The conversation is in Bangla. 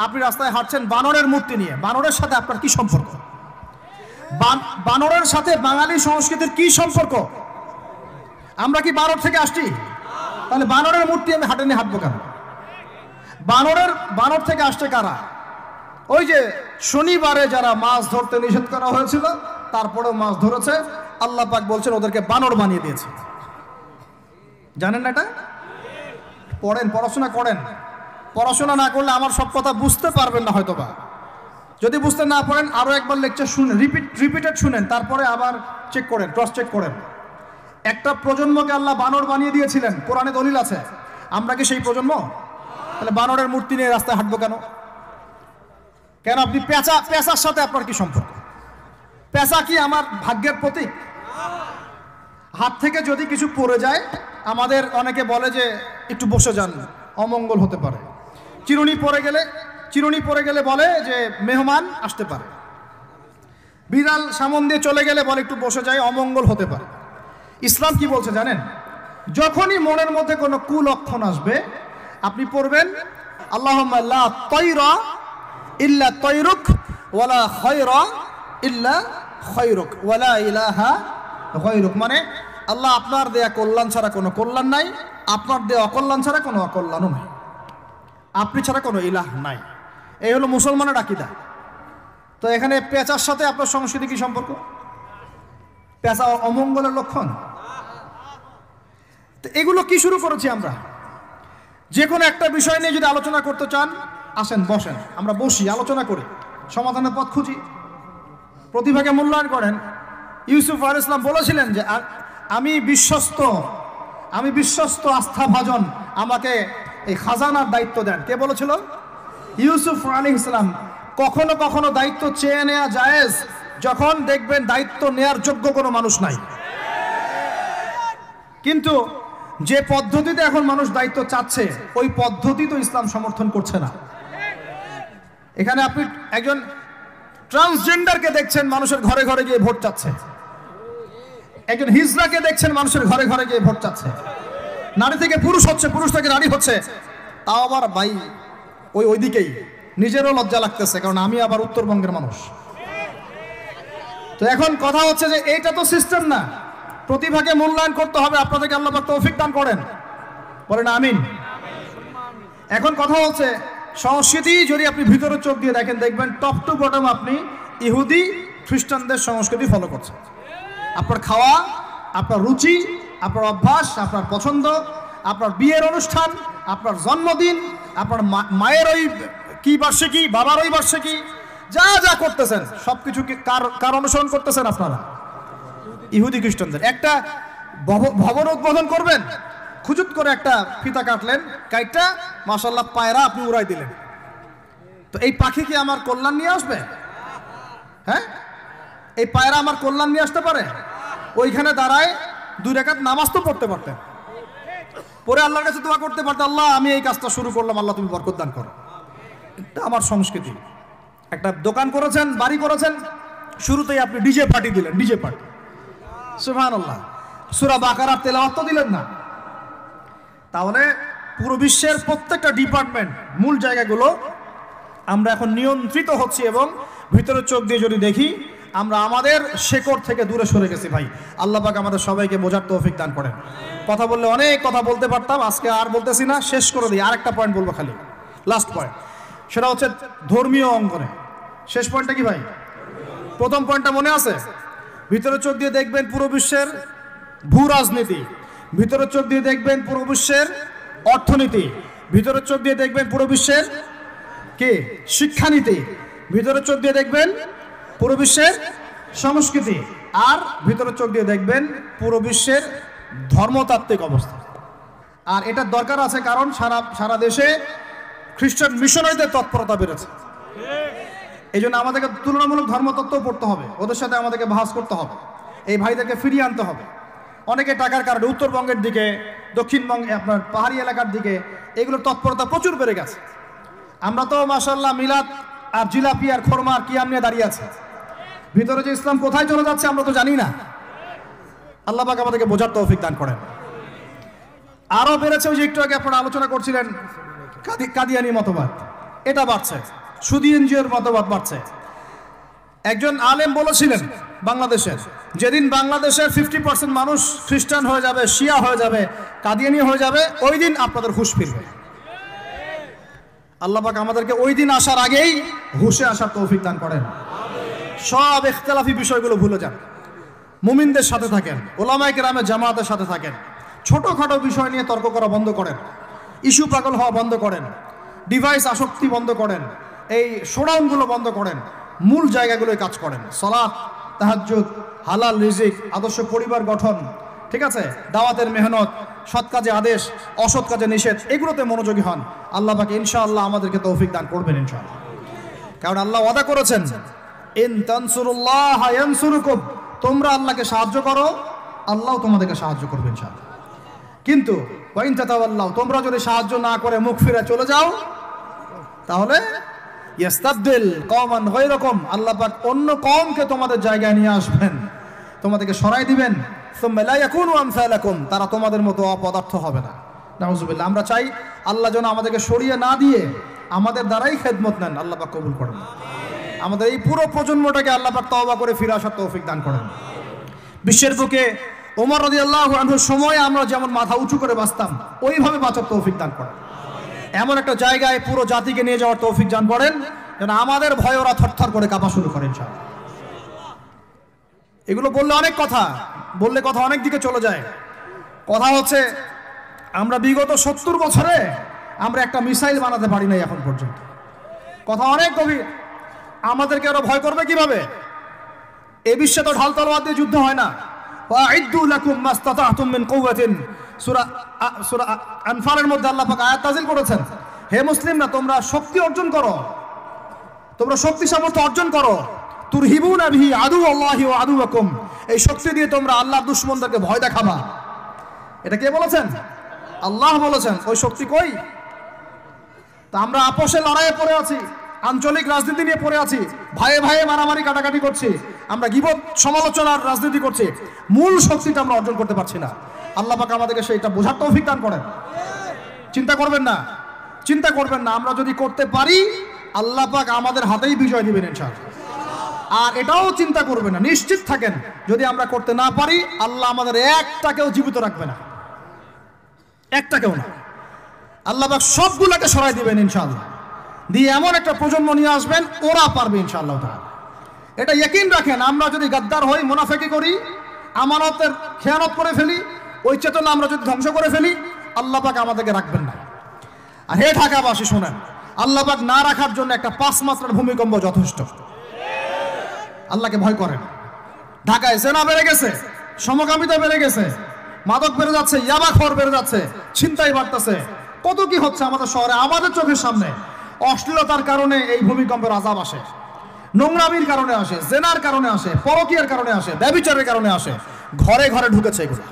আপনি রাস্তায় হাঁটছেন বানরের মূর্তি নিয়ে, বানরের সাথে আপনার কি সম্পর্ক? বানরের সাথে বাঙালি সংস্কৃতির কি সম্পর্ক? আমরা কি বানর থেকে আসছি? তাহলে বানরের মূর্তি আমি হাটে নিয়ে হাঁটবো কেন? বানর থেকে আসছে কারা? ওই যে শনিবারে যারা মাছ ধরতে নিষেধ করা হয়েছিল তারপরেও মাছ ধরেছে, আল্লাহ পাক বলছেন ওদেরকে বানর বানিয়ে দিয়েছে। জানেন না এটা? পড়েন, পড়াশোনা করেন। পড়াশোনা না করলে আমার সব কথা বুঝতে পারবেন না হয়তোবা। যদি বুঝতে না পারেন আরো একবার লেকচার শুনেন, রিপিটেড শুনেন, তারপরে আবার চেক করেন, ক্রস চেক করেন। একটা প্রজন্মকে আল্লাহ বানর বানিয়ে দিয়েছিলেন, কোরআনে দলিল আছে। আমরা কি সেই প্রজন্ম? তাহলে বানরের মূর্তি নিয়ে রাস্তায় হাঁটবো কেন? কেন আপনি পেঁচার সাথে আপনার কি সম্পর্ক? পেঁচা কি আমার ভাগ্যের প্রতীক? হাত থেকে যদি কিছু পড়ে যায়, আমাদের অনেকে বলে যে একটু বসে যান, অমঙ্গল হতে পারে। চিরুনি পড়ে গেলে বলে যে মেহমান আসতে পারে। বিড়াল সামন দিয়ে চলে গেলে বলে একটু বসে যায়, অমঙ্গল হতে পারে। ইসলাম কি বলছে জানেন? যখনই মনের মধ্যে কোনো কুলক্ষণ আসবে আপনি পড়বেন আল্লাহুম্মা লা তায়রা ইল্লা তায়রুক ওয়ালা খায়রা ইল্লা খায়রুক ওয়ালা ইলাহা গায়রুক। মানে আল্লাহ আপনার দেয়া কল্যাণ ছাড়া কোনো কল্যাণ নাই, আপনার দেয়া অকল্যাণ ছাড়া কোনো অকল্যাণও নাই, আপনি ছাড়া কোনো ইলাহ নাই। এই হলো মুসলমানের আকীদা। তো এখানে পেঁচার সাথে আপনার সংস্কৃতি কি সম্পর্ক? পেঁচা অমঙ্গলের লক্ষণ। তো এগুলো কি শুরু করেছি আমরা? যে কোনো একটা বিষয় নিয়ে যদি আলোচনা করতে চান আসেন, বসেন, আমরা বসি, আলোচনা করি, সমাধানের পথ খুঁজি, প্রতিভাকে মূল্যায়ন করেন। ইউসুফ আলাইহিস সালাম বলেছিলেন যে আমি বিশ্বস্ত আস্থাভাজন, আমাকে এই খাজানার দায়িত্ব দেন। কে বলেছিল? ইউসুফ আলাইহিস সালাম। কখনো কখনো দায়িত্ব চেয়ে নেওয়া জায়েজ যখন দেখবেন দায়িত্ব নেয়ার যোগ্য কোনো মানুষ নাই। কিন্তু যে পদ্ধতিতে এখন মানুষ দায়িত্ব চাচ্ছে ওই পদ্ধতি তো ইসলাম সমর্থন করছে না। এখানে আপনি একজন ট্রান্সজেন্ডারকে দেখছেন মানুষের ঘরে ঘরে গিয়ে ভোট চাচ্ছে, একজন হিজড়াকে দেখছেন মানুষের ঘরে ঘরে গিয়ে ভোট চাচ্ছে, নারী থেকে পুরুষ হচ্ছে, পুরুষ থেকে নারী হচ্ছে। তাও আবার ভাই ওইদিকেই নিজেরও লজ্জা লাগতেছে, কারণ আমি আবার উত্তরবঙ্গের মানুষ। তো এখন কথা হচ্ছে যে এইটা তো সিস্টেম না, প্রতিভাকে মূল্যায়ন করতে হবে। আপনাদেরকে আল্লাহ পাক তৌফিক দান করেন, বলেন আমিন। এখন কথা হচ্ছে সংস্কৃতি যদি আপনি ভিতরে চোখ দিয়ে দেখেন, দেখবেন টপ টু বটম আপনি ইহুদি খ্রিস্টানদের সংস্কৃতি ফলো করছেন। আপনার খাওয়া, আপনার রুচি, আপনার অভ্যাস, আপনার পছন্দ, আপনার বিয়ের অনুষ্ঠান, আপনার জন্মদিন, আপনার মায়ের ওই কি বার্ষিকী, বাবার ওই বার্ষিকী, যা যা করতেছেন সবকিছু কার অনুসরণ করতেছেন আপনারা? ইহুদি খ্রিস্টানদের। একটা ভবন উদ্বোধন করবেন, খুজুত করে একটা ফিতা কাটলেন, কাইটটা মাশাআল্লাহ পায়রা আপনি উড়াই দিলেন। তো এই পাখি কি আমার কল্যাণ নিয়ে আসবে? হ্যাঁ, এই পায়রা আমার কল্যাণ নিয়ে আসতে পারে? ওইখানে দাঁড়ায় 2 রাকাত নামাজ তো পড়তে পারতেন, পরে আল্লাহর কাছে দোয়া করতে পারতেন, আল্লাহ আমি এই কাজটা শুরু করলাম, আল্লাহ তুমি বরকত দান করো। এটা আমার সংস্কৃতি। একটা দোকান করেছেন, বাড়ি করেছেন, শুরুতেই আপনি ডিজে পার্টি দিলেন, ডিজে পার্টি, সুবহানাল্লাহ। সূরা বাকারার তেলাওয়াত তো দিলেন না। তাহলে পুরো বিশ্বের প্রত্যেকটা ডিপার্টমেন্ট, মূল জায়গাগুলো আমরা এখন নিয়ন্ত্রিত হচ্ছি, এবং ভিতরের চোখ দিয়ে যদি দেখি আমরা আমাদের শেকড় থেকে দূরে সরে গেছি। ভাই আল্লাহ পাক আমাদের সবাইকে বোঝার তৌফিক দান করেন। কথা বললে অনেক কথা বলতে পারতাম, আজকে আর বলতেছি না, শেষ করে দিই। আরেকটা পয়েন্ট বলবো, খালি লাস্ট পয়েন্ট, সেটা হচ্ছে ধর্মীয় অঙ্গনে। শেষ পয়েন্টটা কি ভাই? প্রথম পয়েন্টটা মনে আছে? ভিতরের চোখ দিয়ে দেখবেন পুরো বিশ্বের ভূ রাজনীতি, ভিতরের চোখ দিয়ে দেখবেন পুরো বিশ্বের অর্থনীতি, ভিতরের চোখ দিয়ে দেখবেন পুরো বিশ্বের কি শিক্ষানীতি, ভিতরের চোখ দিয়ে দেখবেন পুরো বিশ্বের সংস্কৃতি, আর ভিতরের চোখ দিয়ে দেখবেন পুরো বিশ্বের ধর্মতাত্ত্বিক অবস্থা। আর এটার দরকার আছে, কারণ সারা দেশে খ্রিস্টান মিশনারিদের তৎপরতা বেড়েছে। এই জন্য আমাদেরকে তুলনামূলক ধর্মতত্ত্ব পড়তে হবে, ওদের সাথে আমাদেরকে বাহাস করতে হবে, এই ভাইদেরকে ফিরিয়ে আনতে হবে। অনেকে টাকার কারণে উত্তরবঙ্গের দিকে, দক্ষিণবঙ্গে আপনার পাহাড়ি এলাকার দিকে এগুলোর তৎপরতা প্রচুর বেড়ে গেছে। আমরা তো মাশাআল্লাহ মিলাদ আর জিলাপি আর খোরমা আর কিয়াম নিয়ে দাঁড়িয়ে আছে। ভিতরে যে ইসলাম কোথায় চলে যাচ্ছে আমরা তো জানি না। আল্লাহ পাক আমাদেরকে বোঝার তৌফিক দান করেন। আরো বেড়েছে, ওই যে একটু আগে আপনারা আলোচনা করছিলেন কাদিয়ানি মতবাদ। এটা বাড়ছে, সুদী এনজিওর মতবাদ বাড়ছে। একজন আলেম বলেছিলেন বাংলাদেশের, যেদিন বাংলাদেশের 50% মানুষ খ্রিস্টান হয়ে যাবে, শিয়া হয়ে যাবে, কাদিয়ানি হয়ে যাবে, ওই দিন আপনাদের হুঁশ ফিরবে। আল্লাহ পাক আমাদেরকে ওই দিন আসার আগেই হুঁশে আসার তৌফিক দান করেন। সব ইখতিলাফি বিষয়গুলো ভুলে যান, মুমিনদের সাথে থাকেন, ওলামায়ে কেরামের জামাতের সাথে থাকেন, ছোটখাটো বিষয় নিয়ে তর্ক করা বন্ধ করেন, ইস্যু পাগল হওয়া বন্ধ করেন, ডিভাইস আসক্তি বন্ধ করেন, এই শোডাউনগুলো বন্ধ করেন, মূল জায়গাগুলোয় কাজ করেন। সালাত, তাহাজ্জুদ, হালাল রিজিক, আদর্শ পরিবার গঠন, ঠিক আছে, দাওয়াতের মেহনত, সৎ কাজে আদেশ, অসৎ কাজে নিষেধ, এগুলোতে মনোযোগী হন। আল্লাহ পাক ইনশাআল্লাহ আমাদেরকে তৌফিক দান করবেন ইনশাআল্লাহ। কারণ আল্লাহ ওয়াদা করেছেন, ইন তানসুরুল্লাহ ইয়ানসুরুকুম, তোমরা আল্লাহকে সাহায্য করো, আল্লাহ তোমাদেরকে সাহায্য করবেন ইনশাআল্লাহ। কিন্তু ওয়া ইন তাতাওয়াল্লাউ, তোমরা যদি সাহায্য না করে মুখ ফিরে চলে যাও, তাহলে ইয়াস্তাবদিল কওমান গায়রাকুম, আল্লাহ পাক অন্য কওমকে তোমাদের জায়গায় নিয়ে আসবেন, তোমাদেরকে সরাই দিবেন। সুম্মা লা ইয়াকুনু আমসালাকুম, তারা তোমাদের মতো অপদার্থ হবে না। নাউযুবিল্লাহ। আমরা চাই আল্লাহ যেন আমাদেরকে সরিয়ে না দিয়ে আমাদের দ্বারাই খেদমত নেন, আল্লাহ পাক কবুল করেন। আমাদের এই পুরো প্রজন্মটাকে আল্লাহ পাক তওবা করে ফিরে আসার তৌফিক দান করেন। বিশ্বের বুকে ওমর রাদিয়াল্লাহু আনহুর সময় আমরা যেমন মাথা উঁচু করে বাঁচতাম, ওইভাবে বাঁচার তৌফিক দান করেন। এমন একটা জায়গায় পুরো জাতিকে নিয়ে যাওয়ার তৌফিক দান করেন যেন আমাদের ভয়ে ওরা থরথর করে কাঁপা শুরু করেন ইনশাআল্লাহ। এগুলো বললে অনেক কথা, বললে কথা অনেক দিকে চলে যায়। কথা হচ্ছে, আমরা বিগত 70 বছরে আমরা একটা মিসাইল বানাতে পারি নাই এখন পর্যন্ত। কথা অনেক গভীর। আমাদেরকে ওরা ভয় করবে কিভাবে? এ বিশ্বে তো ঢাল তলোয়ার দিয়ে যুদ্ধ হয় না। ওয়াইদ্দু লাকুম মাস্তাতাতুম মিন কুওয়াতিন, সূরা আনফালের মধ্যে আল্লাহ পাক আয়াত নাযিল করেছেন, হে মুসলিমরা তোমরা শক্তি অর্জন করো, তোমরা শক্তি সামর্থ্য অর্জন করো। তুরহিবুনা বিহি আদুওয়াল্লাহি ওয়া আদুওয়াকুম, এই শক্তি দিয়ে তোমরা আল্লাহর দুশমনদেরকে ভয় দেখাবা। এটা কে বলেছেন? আল্লাহ বলেছেন। ওই শক্তি কই? তা আমরা আপোষে লড়াইয়ে পড়ে আছি, আঞ্চলিক রাজনীতি নিয়ে পড়ে আছি, ভাইয়ে ভাইয়ে মারামারি কাটাকাটি করছি, আমরা গীবত সমালোচনার রাজনীতি করছি, মূল শক্তিটা আমরা অর্জন করতে পারছি না। আল্লাহ পাক আমাদেরকে সেইটা বোঝার তৌফিক দান করেন। চিন্তা করবেন না, চিন্তা করবেন না, আমরা যদি করতে পারি আল্লাহ পাক আমাদের হাতেই বিজয় দিবেন ইনশাআল্লাহ। আর এটাও চিন্তা করবেন না, নিশ্চিত থাকেন যদি আমরা করতে না পারি আল্লাহ আমাদের একটাকেও জীবিত রাখবে না, একটাকেও না। আল্লাহ পাক সবগুলোকে সরাই দিবেন ইনশাআল্লাহ, দিয়ে এমন একটা প্রজন্ম নিয়ে আসবেন ওরা পারবে ইনশাআল্লাহ তাআলা। এটা ইয়াকিন রাখেন। আমরা যদি গাদ্দার হই, মুনাফিকি করি, আমানতের খেয়ানত করে ফেলি, ওই চেতনা আমরা যদি ধ্বংস করে ফেলি, আল্লাহ পাক আমাদেরকে রাখবেন না। আর হে ঢাকাবাসী শোনেন, আল্লাহ পাক না রাখার জন্য একটা 5 মাত্রার ভূমিকম্প যথেষ্ট। আল্লাহকে ভয় করেন। ঢাকায় জেনা বেড়ে গেছে, সমকামিতা বেড়ে গেছে, মাদক বেড়ে যাচ্ছে, ইয়াবাখোর বেড়ে যাচ্ছে, ছিনতাই বাড়তেছে, কত কি হচ্ছে আমাদের শহরে, আমাদের চোখের সামনে। অশ্লীলতার কারণে এই ভূমিকম্পের আযাব আসে, নোংরামির কারণে আসে, জেনার কারণে আসে, পরকীয়ার কারণে আসে, ব্যভিচারের কারণে আসে, ঘরে ঘরে ঢুকেছে এগুলো।